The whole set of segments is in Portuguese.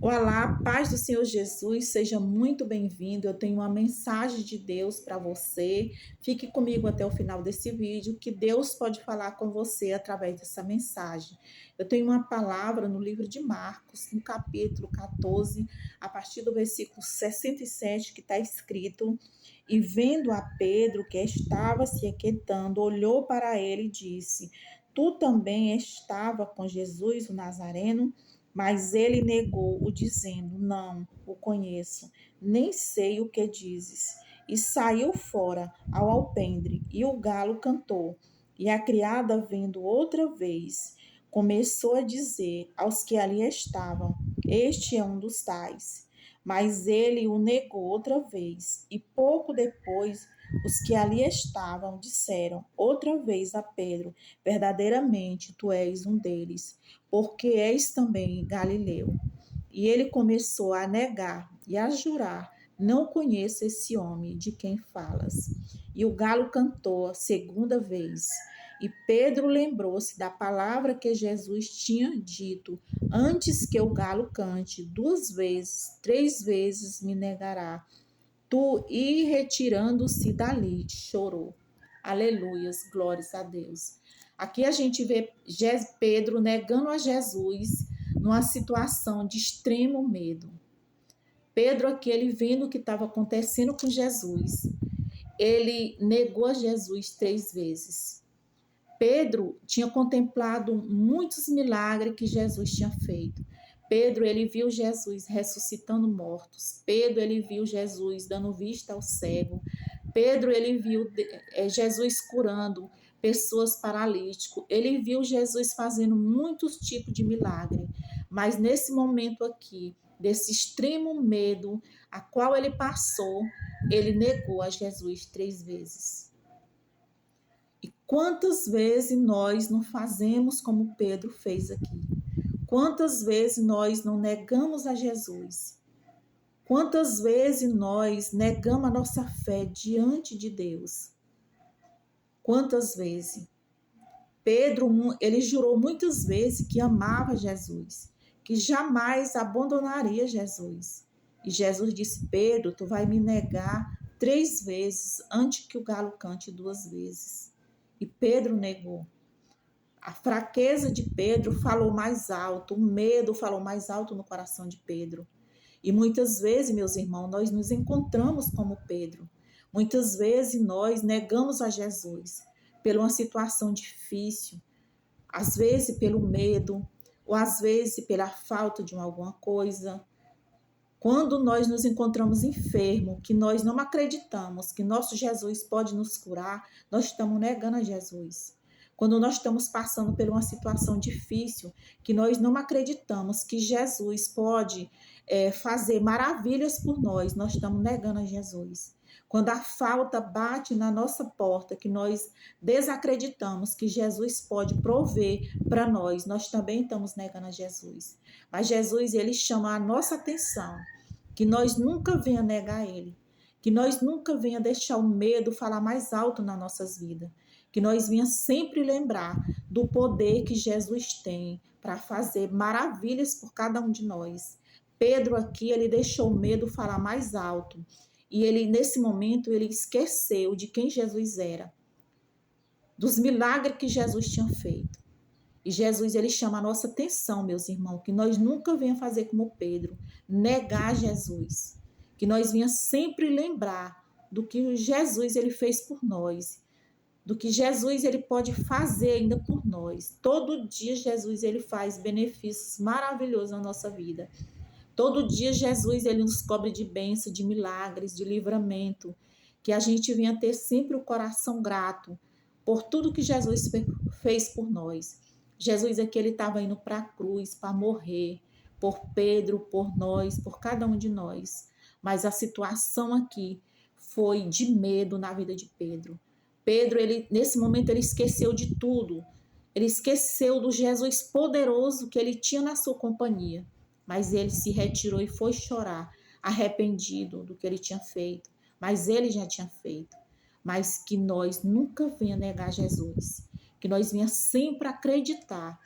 Olá, paz do Senhor Jesus, seja muito bem-vindo. Eu tenho uma mensagem de Deus para você. Fique comigo até o final desse vídeo, que Deus pode falar com você através dessa mensagem. Eu tenho uma palavra no livro de Marcos, no capítulo 14, a partir do versículo 67, que está escrito: E vendo a Pedro, que estava se aquietando, olhou para ele e disse: Tu também estava com Jesus, o Nazareno? Mas ele negou-o, dizendo: Não o conheço, nem sei o que dizes. E saiu fora ao alpendre, e o galo cantou. E a criada, vendo outra vez, começou a dizer aos que ali estavam: Este é um dos tais. Mas ele o negou outra vez. E pouco depois, os que ali estavam disseram outra vez a Pedro: Verdadeiramente tu és um deles, porque és também Galileu. E ele começou a negar e a jurar: Não conheço esse homem de quem falas. E o galo cantou a segunda vez. E Pedro lembrou-se da palavra que Jesus tinha dito: Antes que o galo cante 2 vezes, 3 vezes me negará. Tu, e retirando-se dali, chorou. Aleluias, glórias a Deus. Aqui a gente vê Pedro negando a Jesus numa situação de extremo medo. Pedro, aqui, ele vendo o que estava acontecendo com Jesus, ele negou a Jesus 3 vezes. Pedro tinha contemplado muitos milagres que Jesus tinha feito. Pedro, ele viu Jesus ressuscitando mortos. Pedro, ele viu Jesus dando vista ao cego. Pedro, ele viu Jesus curando pessoas paralíticas. Ele viu Jesus fazendo muitos tipos de milagre. Mas nesse momento aqui, desse extremo medo a qual ele passou, ele negou a Jesus 3 vezes. E quantas vezes nós não fazemos como Pedro fez aqui? Quantas vezes nós não negamos a Jesus? Quantas vezes nós negamos a nossa fé diante de Deus? Quantas vezes? Pedro, ele jurou muitas vezes que amava Jesus, que jamais abandonaria Jesus. E Jesus disse: Pedro, tu vai me negar 3 vezes antes que o galo cante 2 vezes. E Pedro negou. A fraqueza de Pedro falou mais alto, o medo falou mais alto no coração de Pedro. E muitas vezes, meus irmãos, nós nos encontramos como Pedro. Muitas vezes nós negamos a Jesus por uma situação difícil, às vezes pelo medo, ou às vezes pela falta de alguma coisa. Quando nós nos encontramos enfermos, que nós não acreditamos que nosso Jesus pode nos curar, nós estamos negando a Jesus. Quando nós estamos passando por uma situação difícil, que nós não acreditamos que Jesus pode fazer maravilhas por nós estamos negando a Jesus. Quando a falta bate na nossa porta, que nós desacreditamos que Jesus pode prover para nós também estamos negando a Jesus. Mas Jesus, ele chama a nossa atenção, que nós nunca venha negar ele, que nós nunca venha deixar o medo falar mais alto nas nossas vidas, que nós venha sempre lembrar do poder que Jesus tem para fazer maravilhas por cada um de nós. Pedro aqui, ele deixou o medo falar mais alto, e ele, nesse momento, ele esqueceu de quem Jesus era, dos milagres que Jesus tinha feito. E Jesus, ele chama a nossa atenção, meus irmãos, que nós nunca venhamos fazer como Pedro, negar Jesus. Que nós venhamos sempre lembrar do que Jesus, ele fez por nós, do que Jesus, ele pode fazer ainda por nós. Todo dia Jesus, ele faz benefícios maravilhosos na nossa vida. Todo dia Jesus, ele nos cobre de bênção, de milagres, de livramento. Que a gente venha ter sempre o coração grato por tudo que Jesus fez por nós. Jesus aqui, ele estava indo para a cruz para morrer por Pedro, por nós, por cada um de nós. Mas a situação aqui foi de medo na vida de Pedro. Pedro, ele, nesse momento, ele esqueceu de tudo. Ele esqueceu do Jesus poderoso que ele tinha na sua companhia. Mas ele se retirou e foi chorar, arrependido do que ele tinha feito. Mas ele já tinha feito. Mas que nós nunca venha negar Jesus. Que nós venha sempre acreditar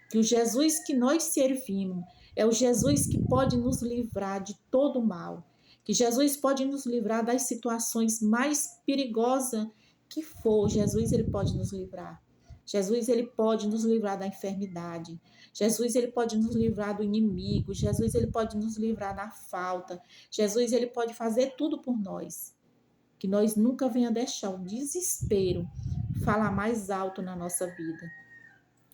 que o Jesus que nós servimos É o Jesus que pode nos livrar de todo mal. Que Jesus pode nos livrar das situações mais perigosas que for. Jesus, ele pode nos livrar. Jesus, ele pode nos livrar da enfermidade. Jesus, ele pode nos livrar do inimigo. Jesus, ele pode nos livrar da falta. Jesus, ele pode fazer tudo por nós. Que nós nunca venha deixar o desespero falar mais alto na nossa vida.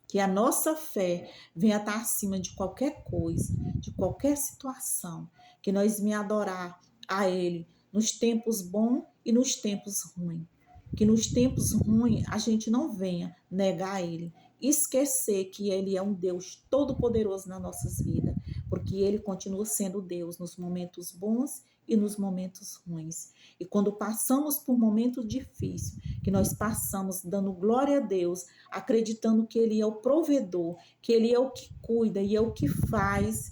Que a nossa fé venha estar acima de qualquer coisa, de qualquer situação. Que nós venha adorar a Ele nos tempos bons e nos tempos ruins. Que nos tempos ruins a gente não venha negar a Ele. Esquecer que Ele é um Deus todo-poderoso nas nossas vidas. Porque Ele continua sendo Deus nos momentos bons e nos momentos ruins. E quando passamos por momentos difíceis, que nós passamos dando glória a Deus, acreditando que Ele é o provedor, que Ele é o que cuida e é o que faz,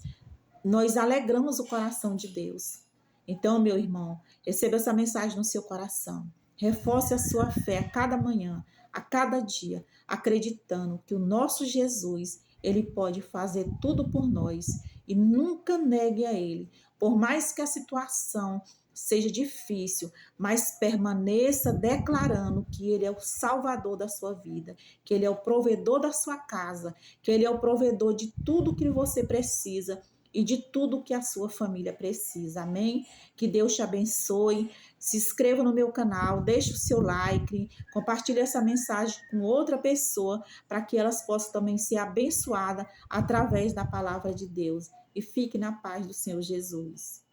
nós alegramos o coração de Deus. Então, meu irmão, receba essa mensagem no seu coração. Reforce a sua fé a cada manhã, a cada dia, acreditando que o nosso Jesus, ele pode fazer tudo por nós e nunca negue a ele. Por mais que a situação seja difícil, mas permaneça declarando que ele é o salvador da sua vida, que ele é o provedor da sua casa, que ele é o provedor de tudo que você precisa e de tudo que a sua família precisa. Amém? Que Deus te abençoe. Se inscreva no meu canal, deixe o seu like, compartilhe essa mensagem com outra pessoa para que elas possam também ser abençoadas através da palavra de Deus. E fique na paz do Senhor Jesus.